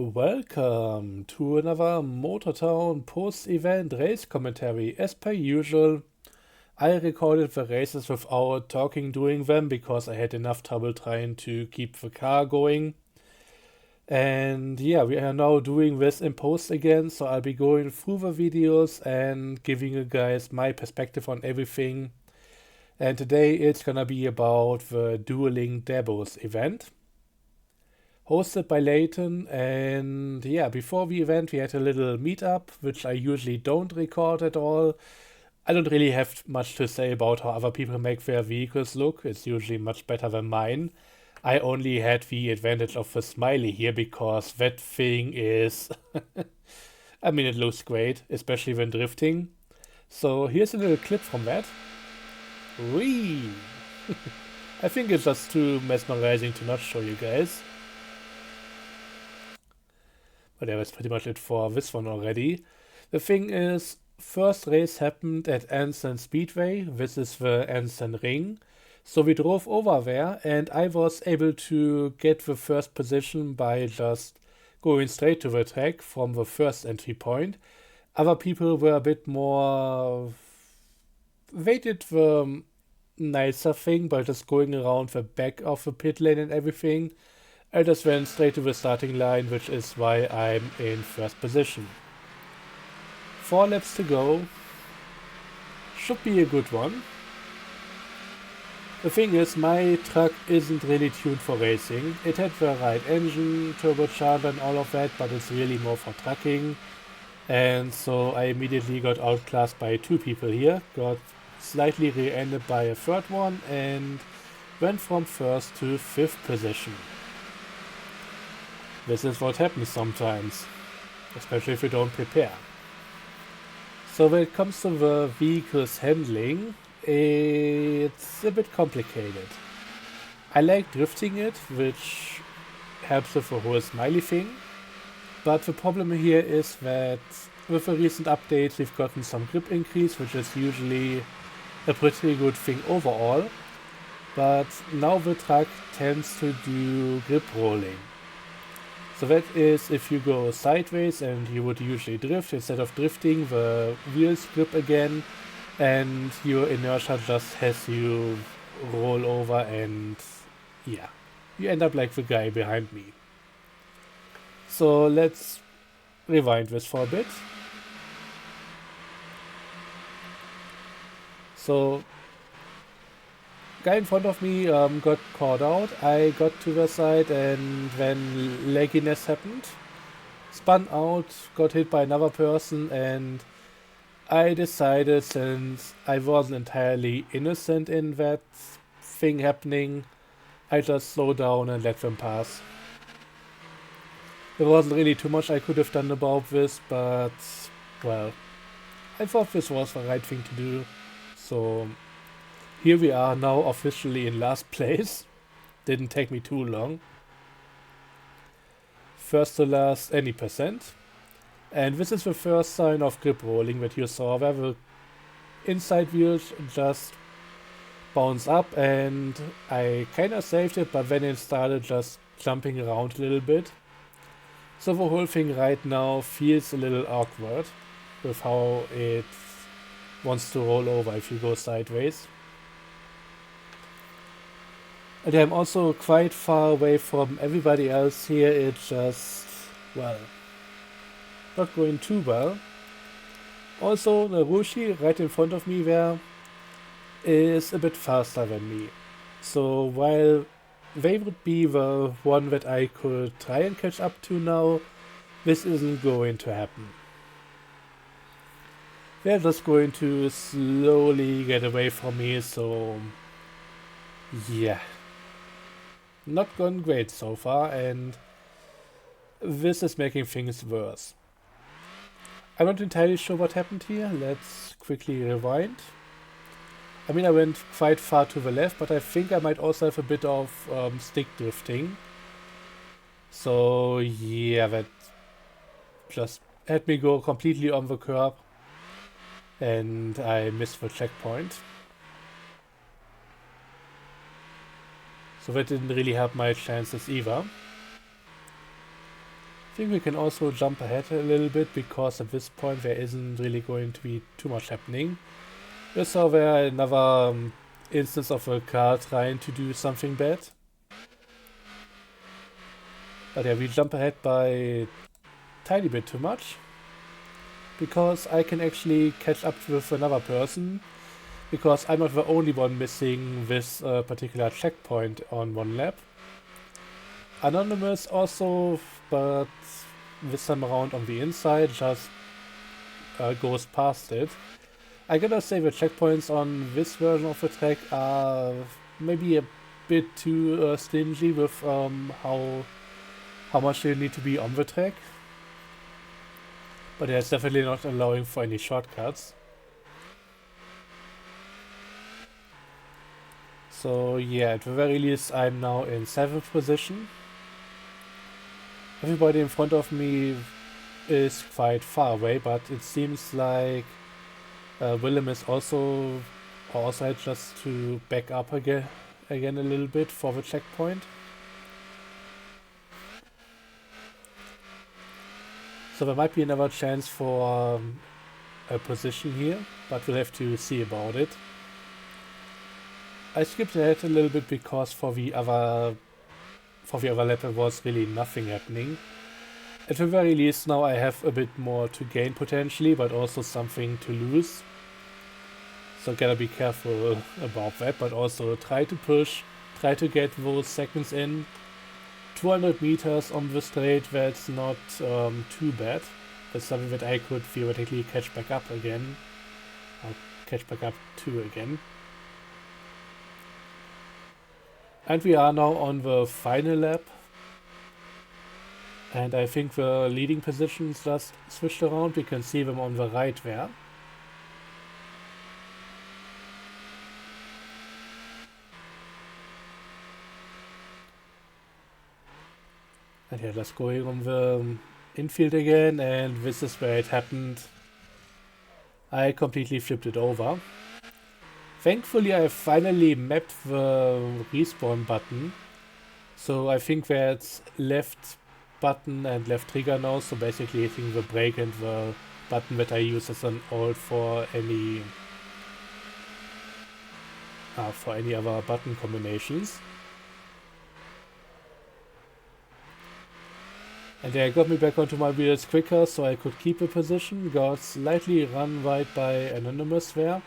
Welcome to another Motortown post-event race commentary. As per usual, I recorded the races without talking during them because I had enough trouble trying to keep the car going. And yeah, we are now doing this in post again, so I'll be going through the videos and giving you guys my perspective on everything. And today it's gonna be about the Dueling Dabos event, hosted by Leighton. And yeah, before the event, we had a little meetup, which I usually don't record at all. I don't really have much to say about how other people make their vehicles look. It's usually much better than mine. I only had the advantage of the smiley here because that thing is. I mean, it looks great, especially when drifting. So here's a little clip from that. Whee! I think it's just too mesmerizing to not show you guys. But yeah, that's pretty much it for this one already. The thing is, first race happened at Anson Speedway. This is the Anson Ring. So we drove over there and I was able to get the first position by just going straight to the track from the first entry point. Other people were a bit more. They did the nicer thing by just going around the back of the pit lane and everything. I just went straight to the starting line, which is why I'm in first position. 4 laps to go. Should be a good one. The thing is, my truck isn't really tuned for racing. It had the right engine, turbocharger and all of that, but it's really more for trucking. And so I immediately got outclassed by 2 people here, got slightly rear-ended by a third one, and went from first to 5th position. This is what happens sometimes, especially if you don't prepare. So when it comes to the vehicle's handling, it's a bit complicated. I like drifting it, which helps with the whole smiley thing, but the problem here is that with the recent updates we've gotten some grip increase, which is usually a pretty good thing overall, but now the truck tends to do grip rolling. So that is if you go sideways and you would usually drift, instead of drifting the wheels grip again and your inertia just has you roll over and yeah, you end up like the guy behind me. So let's rewind this for a bit. So guy in front of me got caught out. I got to the side and then legginess happened. Spun out, got hit by another person, and I decided, since I wasn't entirely innocent in that thing happening, I just slowed down and let them pass. There wasn't really too much I could have done about this, but well, I thought this was the right thing to do. So here we are now officially in last place. Didn't take me too long. First to last any percent. And this is the first sign of grip rolling that you saw, where the inside wheels just bounce up, and I kinda saved it, but then it started just jumping around a little bit. So the whole thing right now feels a little awkward with how it wants to roll over if you go sideways. And I'm also quite far away from everybody else here. It's just, well, not going too well. Also, Narushi right in front of me there is a bit faster than me. So while they would be the one that I could try and catch up to now, this isn't going to happen. They're just going to slowly get away from me, so yeah. Not gone great so far, and this is making things worse. I'm not entirely sure what happened here. Let's quickly rewind. I mean, I went quite far to the left, but I think I might also have a bit of stick drifting. So yeah, that just had me go completely on the curb, and I missed the checkpoint. So that didn't really help my chances either. think we can also jump ahead a little bit because at this point there isn't really going to be too much happening. We saw there another instance of a car trying to do something bad. But yeah, we jump ahead by a tiny bit too much. Because I can actually catch up with another person. Because I'm not the only one missing this particular checkpoint on one lap. Anonymous also, but this time around on the inside, just goes past it. I gotta say the checkpoints on this version of the track are maybe a bit too stingy with how much you need to be on the track. But yeah, it's definitely not allowing for any shortcuts. So yeah, at the very least I'm now in 7th position. Everybody in front of me is quite far away, but it seems like Willem is also had just to back up again a little bit for the checkpoint. So there might be another chance for a position here, but we'll have to see about it. I skipped ahead a little bit because for the other lap there was really nothing happening. At the very least now I have a bit more to gain potentially, but also something to lose. So gotta be careful about that, but also try to push, try to get those seconds in. 200 meters on the straight, that's not too bad. That's something that I could theoretically catch back up again. Or catch back up to again. And we are now on the final lap. And I think the leading positions just switched around. We can see them on the right there. And yeah, let's go on the infield again, and this is where it happened. I completely flipped it over. Thankfully I finally mapped the respawn button. So I think that's left button and left trigger now, so basically I think the brake and the button that I use as an alt for any other button combinations. And they got me back onto my wheels quicker, so I could keep a position. Got slightly run right by Anonymous there,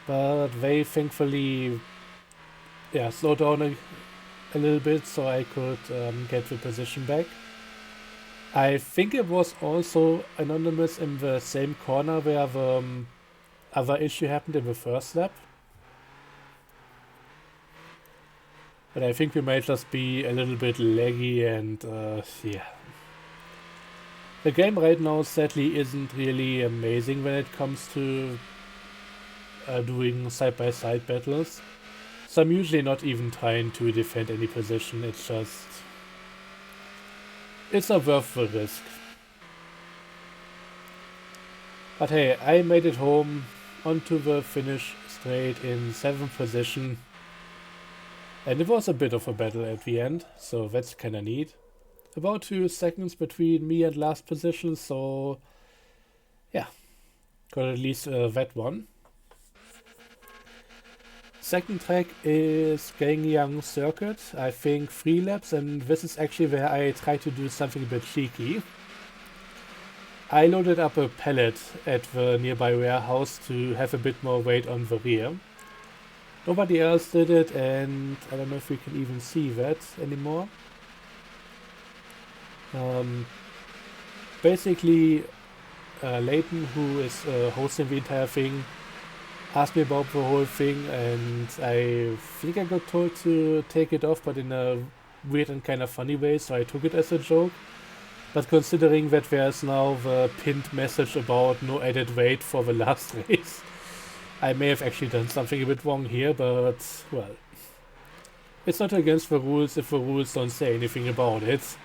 but they thankfully slowed down a little bit, so I could get the position back. I think it was also Anonymous in the same corner where the other issue happened in the first lap. But I think we might just be a little bit laggy, and yeah. The game right now sadly isn't really amazing when it comes to doing side-by-side battles. So I'm usually not even trying to defend any position, it's not worth the risk. But hey, I made it home onto the finish straight in 7th position. And it was a bit of a battle at the end, so that's kinda neat. About 2 seconds between me and last position, so yeah, got at least that one. Second track is Gangyang Circuit, I think 3 laps, and this is actually where I try to do something a bit cheeky. I loaded up a pallet at the nearby warehouse to have a bit more weight on the rear. Nobody else did it, and I don't know if we can even see that anymore. Basically, Leighton, who is hosting the entire thing, asked me about the whole thing, and I think I got told to take it off, but in a weird and kind of funny way, so I took it as a joke. But considering that there's now the pinned message about no added weight for the last race, I may have actually done something a bit wrong here, but, well, it's not against the rules if the rules don't say anything about it.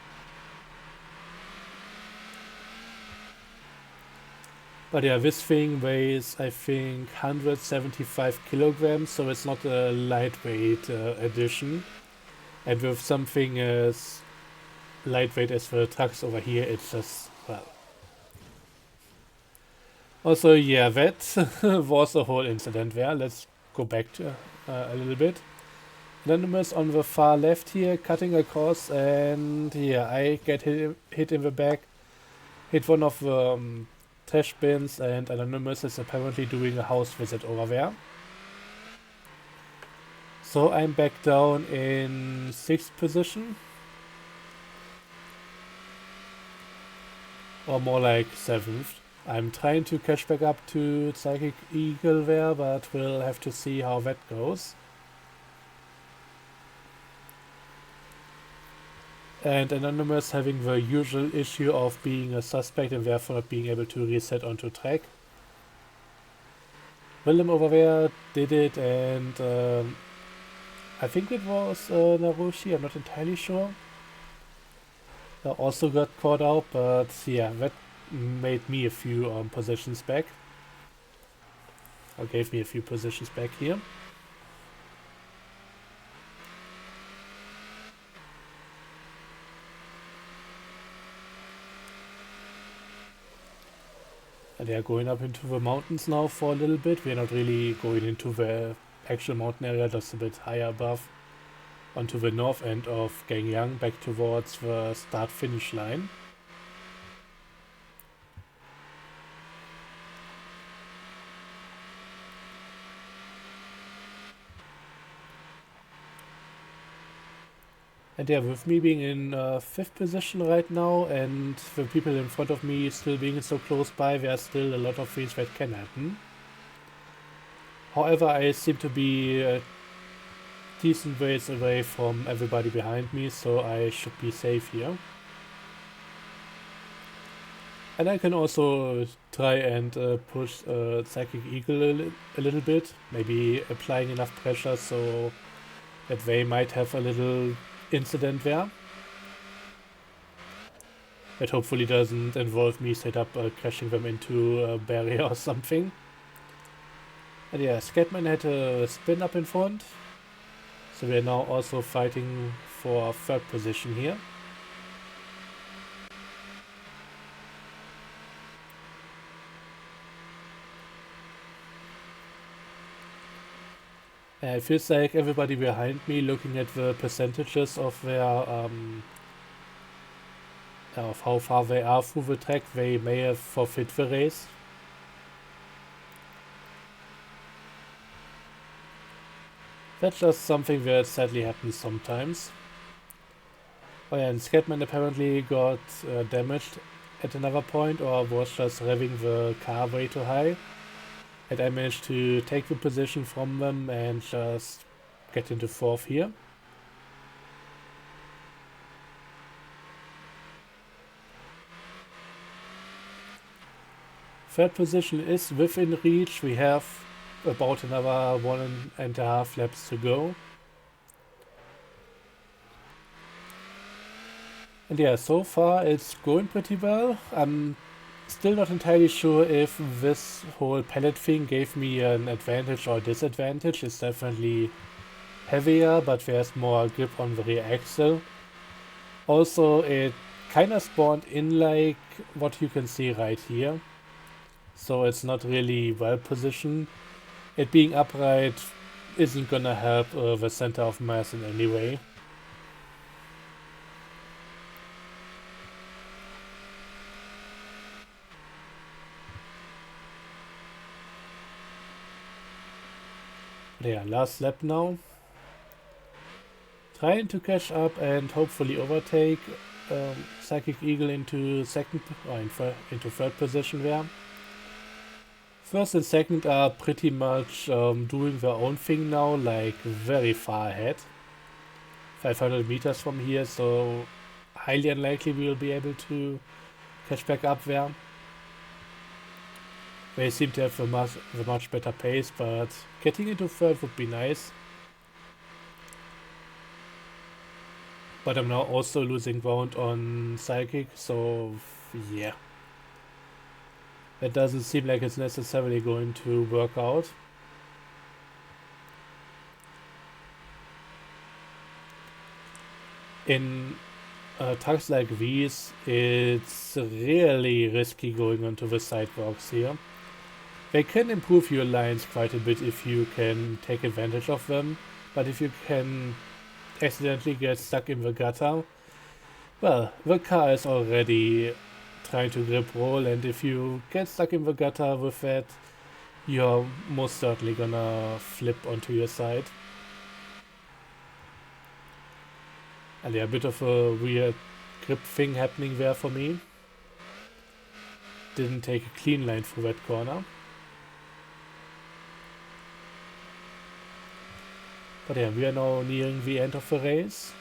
But yeah, this thing weighs, I think, 175 kilograms, so it's not a lightweight edition. And with something as lightweight as the trucks over here. It's just, well. Also, yeah, that was a whole incident there. Let's go back to a little bit. Anonymous on the far left here, cutting across, and yeah, I get hit in the back, hit one of the trash bins, and Anonymous is apparently doing a house visit over there. So I'm back down in 6th position. Or more like 7th. I'm trying to catch back up to Psychic Eagle there, but we'll have to see how that goes. And Anonymous having the usual issue of being a suspect and therefore not being able to reset onto track. Willem over there did it, and I think it was Narushi, I'm not entirely sure. Also got caught out, but yeah, that made me a few positions back. Or gave me a few positions back here. And they are going up into the mountains now for a little bit. We're not really going into the actual mountain area, just a bit higher above. Onto the north end of Gangyang, back towards the start-finish line. And yeah, with me being in 5th position right now and the people in front of me still being so close by, there are still a lot of things that can happen. However, I seem to be decent ways away from everybody behind me, so I should be safe here. And I can also try and push Psychic Eagle a little bit, maybe applying enough pressure so that they might have a little incident there. That hopefully doesn't involve me straight up crashing them into a barrier or something. And yeah, Scatman had a spin up in front. So we are now also fighting for 3rd position here. It feels like everybody behind me, looking at the percentages of their of how far they are through the track, they may have forfeit the race. That's just something that sadly happens sometimes. Oh yeah, and Scatman apparently got damaged at another point, or was just revving the car way too high. And I managed to take the position from them and just get into 4th here. Third position is within reach. We have about another 1.5 laps to go. And yeah, so far it's going pretty well. I'm still not entirely sure if this whole pallet thing gave me an advantage or disadvantage. It's definitely heavier, but there's more grip on the rear axle. Also, it kind of spawned in like what you can see right here. So it's not really well positioned. It being upright isn't gonna help the center of mass in any way. Yeah, last lap now. Trying to catch up and hopefully overtake Psychic Eagle into into 3rd position there. 1st and 2nd are pretty much doing their own thing now, like very far ahead. 500 meters from here, so highly unlikely we will be able to catch back up there. They seem to have a much better pace, but getting into 3rd would be nice. But I'm now also losing ground on Psychic, so yeah. That doesn't seem like it's necessarily going to work out. In tracks like these, it's really risky going onto the sidewalks here. They can improve your lines quite a bit if you can take advantage of them, but if you can accidentally get stuck in the gutter, well, the car is already trying to grip roll, and if you get stuck in the gutter with that, you're most certainly gonna flip onto your side. And yeah, a bit of a weird grip thing happening there for me. Didn't take a clean line through that corner. But yeah, we are now nearing the end of the race.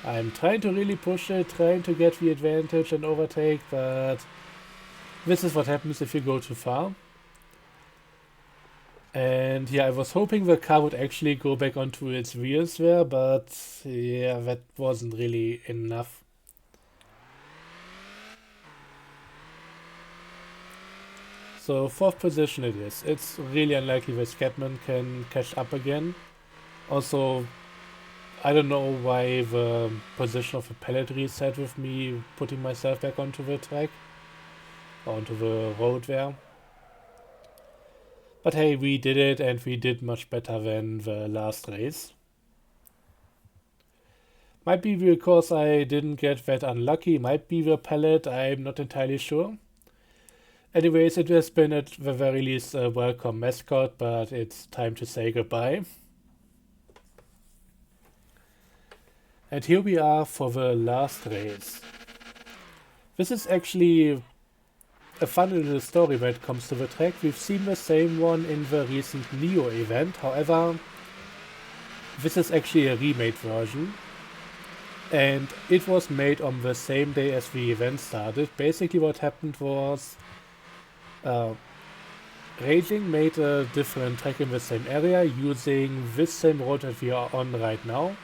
I'm trying to really push it, trying to get the advantage and overtake, but this is what happens if you go too far. And yeah, I was hoping the car would actually go back onto its wheels there, but yeah, that wasn't really enough. So 4th position it is. It's really unlikely that Scatman can catch up again. Also, I don't know why the position of the pallet reset with me putting myself back onto the track, or onto the road there. But hey, we did it, and we did much better than the last race. Might be because I didn't get that unlucky, might be the pallet, I'm not entirely sure. Anyways, it has been at the very least a welcome mascot, but it's time to say goodbye. And here we are for the last race. This is actually a fun little story when it comes to the track. We've seen the same one in the recent Neo event, however, this is actually a remade version. And it was made on the same day as the event started. Basically what happened was Raging made a different track in the same area using this same road that we are on right now.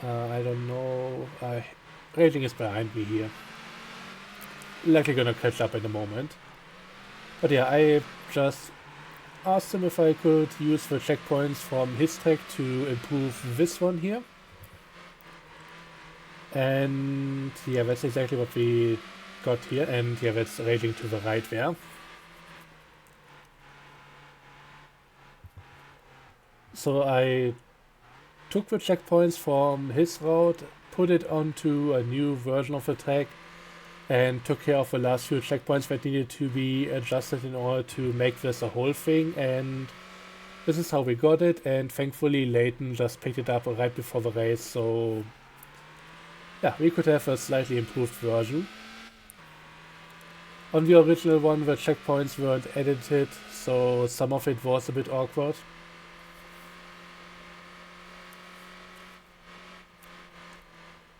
I don't know. Raging is behind me here. Likely gonna catch up in a moment. But yeah, I just asked him if I could use the checkpoints from his track to improve this one here. And yeah, that's exactly what we got here. And yeah, that's Raging to the right there. So I took the checkpoints from his route, put it onto a new version of the track, and took care of the last few checkpoints that needed to be adjusted in order to make this a whole thing. And this is how we got it, and thankfully Leighton just picked it up right before the race, so yeah, we could have a slightly improved version. On the original one, the checkpoints weren't edited, so some of it was a bit awkward.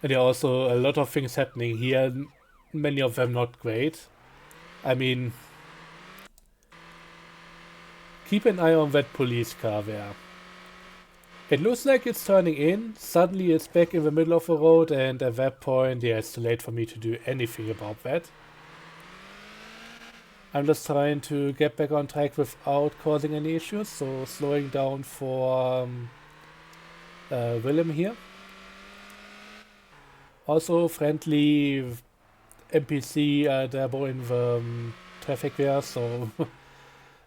And there are also a lot of things happening here, many of them not great. I mean, keep an eye on that police car there. It looks like it's turning in, suddenly it's back in the middle of the road, and at that point, yeah, it's too late for me to do anything about that. I'm just trying to get back on track without causing any issues, so slowing down for Willem here. Also friendly NPC Dabo in the traffic there, so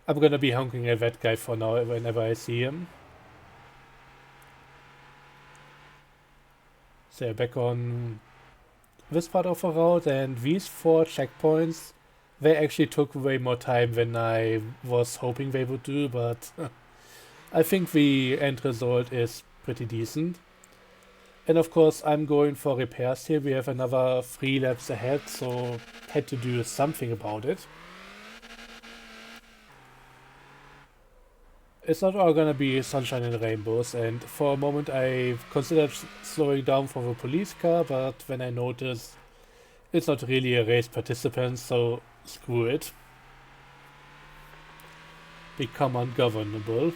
I'm gonna be honking at that guy for now whenever I see him. So back on this part of the route, and these 4 checkpoints, they actually took way more time than I was hoping they would do, but I think the end result is pretty decent. And of course I'm going for repairs here. We have another 3 laps ahead, so had to do something about it. It's not all gonna be sunshine and rainbows, and for a moment I considered slowing down for the police car, but then I noticed it's not really a race participant, so screw it. Become ungovernable.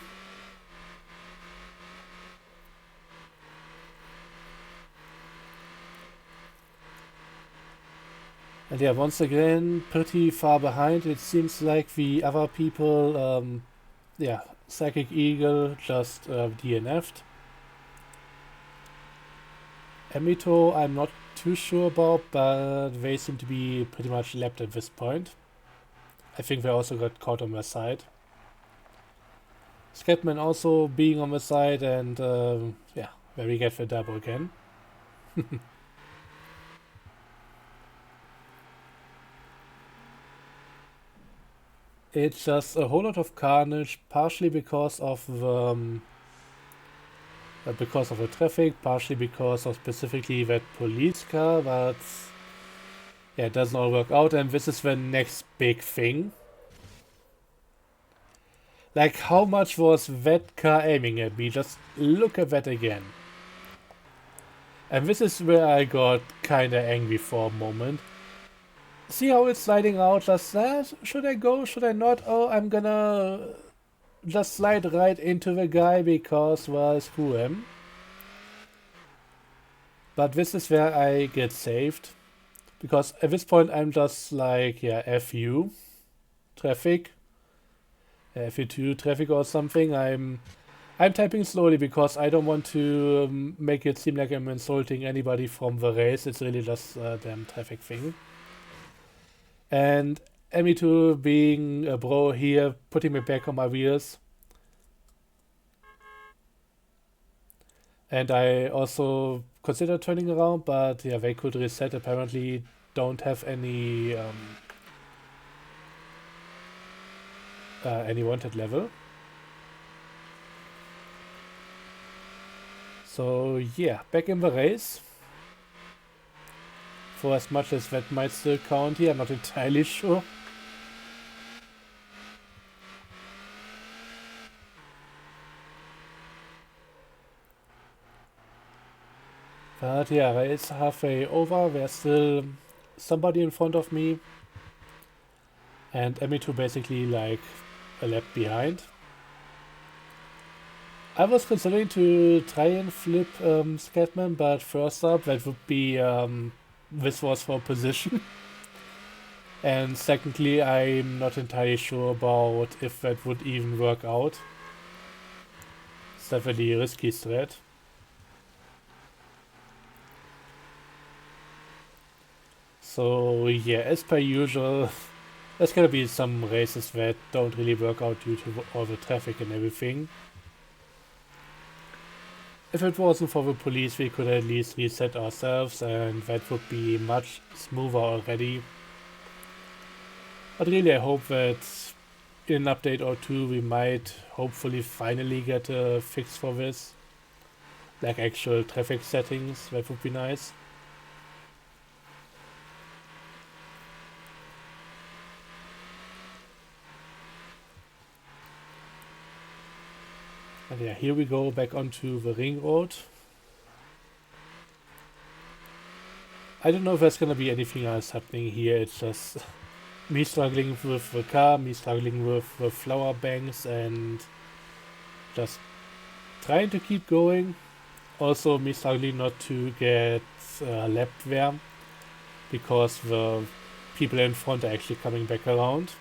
And yeah, once again, pretty far behind. It seems like the other people, yeah, Psychic Eagle just DNF'd. Emito, I'm not too sure about, but they seem to be pretty much lapped at this point. I think they also got caught on their side. Scatman also being on the side, and yeah, there we get the double again. It's just a whole lot of carnage, partially because of the traffic, partially because of specifically that police car, but yeah, it doesn't all work out, and this is the next big thing. Like, how much was that car aiming at me? Just look at that again. And this is where I got kinda angry for a moment. See how it's sliding out just that? Should I go? Should I not? Oh, I'm gonna just slide right into the guy because, well, screw him. But this is where I get saved. Because at this point I'm just like, yeah, F you, traffic. F you to traffic or something. I'm typing slowly because I don't want to make it seem like I'm insulting anybody from the race. It's really just a damn traffic thing. And Me2 being a bro here, putting me back on my wheels. And I also considered turning around, but yeah, they could reset. Apparently don't have any wanted level. So yeah, back in the race. For as much as that might still count here, I'm not entirely sure. But yeah, race halfway over, there's still somebody in front of me. And Me2 basically like a lap behind. I was considering to try and flip Scatman, but first up, that would be this was for position. And secondly, I'm not entirely sure about if that would even work out. It's definitely a risky strat. So yeah, as per usual, there's gonna be some races that don't really work out due to all the traffic and everything. If it wasn't for the police, we could at least reset ourselves, and that would be much smoother already. But really, I hope that in an update or two, we might hopefully finally get a fix for this. Like actual traffic settings, that would be nice. And yeah, here we go back onto the ring road. I don't know if there's gonna be anything else happening here. It's just me struggling with the car, me struggling with the flower banks, and just trying to keep going. Also, me struggling not to get lapped there because the people in front are actually coming back around.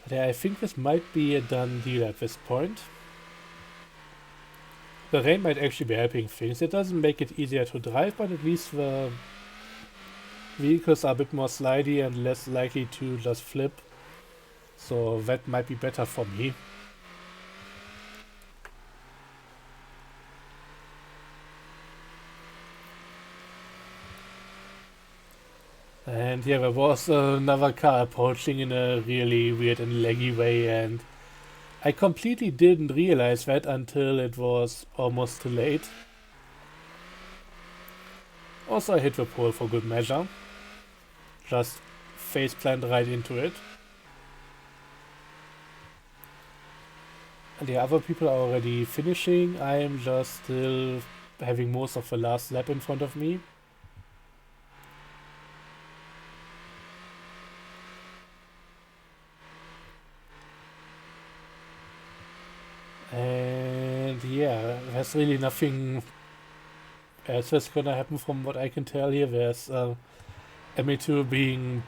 But yeah, I think this might be a done deal at this point. The rain might actually be helping things. It doesn't make it easier to drive, but at least the vehicles are a bit more slidey and less likely to just flip. So that might be better for me. And yeah, there was another car approaching in a really weird and laggy way, and I completely didn't realize that until it was almost too late. Also, I hit the pole for good measure. Just face plant right into it. And the other people are already finishing. I am just still having most of the last lap in front of me. And yeah, there's really nothing else that's gonna happen from what I can tell here. There's Me2 being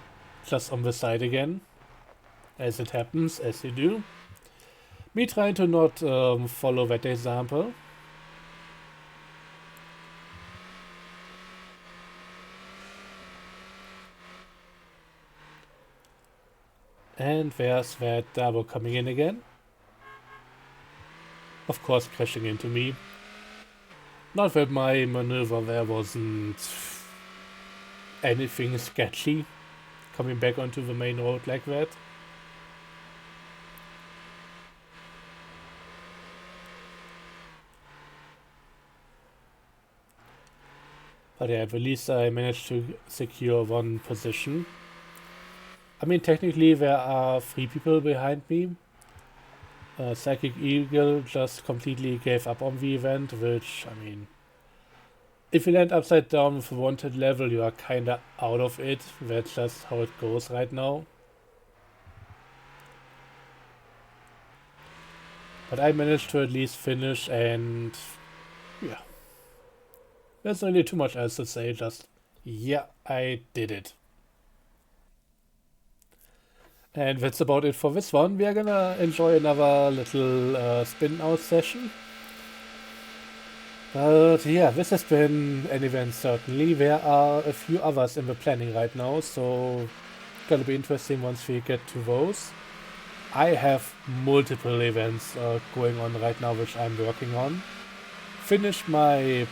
just on the side again, as it happens, as you do. Me trying to not follow that example. And there's that Dabo coming in again. Of course crashing into me. Not that my maneuver there wasn't anything sketchy, coming back onto the main road like that. But yeah, at least I managed to secure one position. I mean, technically there are 3 people behind me. Psychic Eagle just completely gave up on the event, which, I mean, if you land upside down with a wanted level, you are kinda out of it. That's just how it goes right now. But I managed to at least finish, and yeah. There's not really too much else to say, just yeah, I did it. And that's about it for this one. We are gonna enjoy another little spin out session. But yeah, this has been an event certainly. There are a few others in the planning right now, so gonna be interesting once we get to those. I have multiple events going on right now which I'm working on. Finished my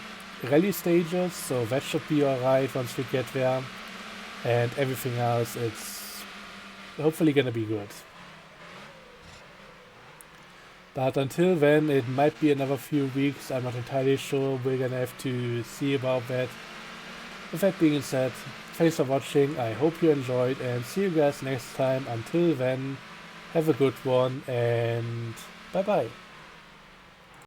rally stages, so that should be alright once we get there. And everything else, it's hopefully gonna be good. But until then, it might be another few weeks. I'm not entirely sure. We're gonna have to see about that. With that being said, thanks for watching. I hope you enjoyed, and see you guys next time. Until then, have a good one, and bye bye.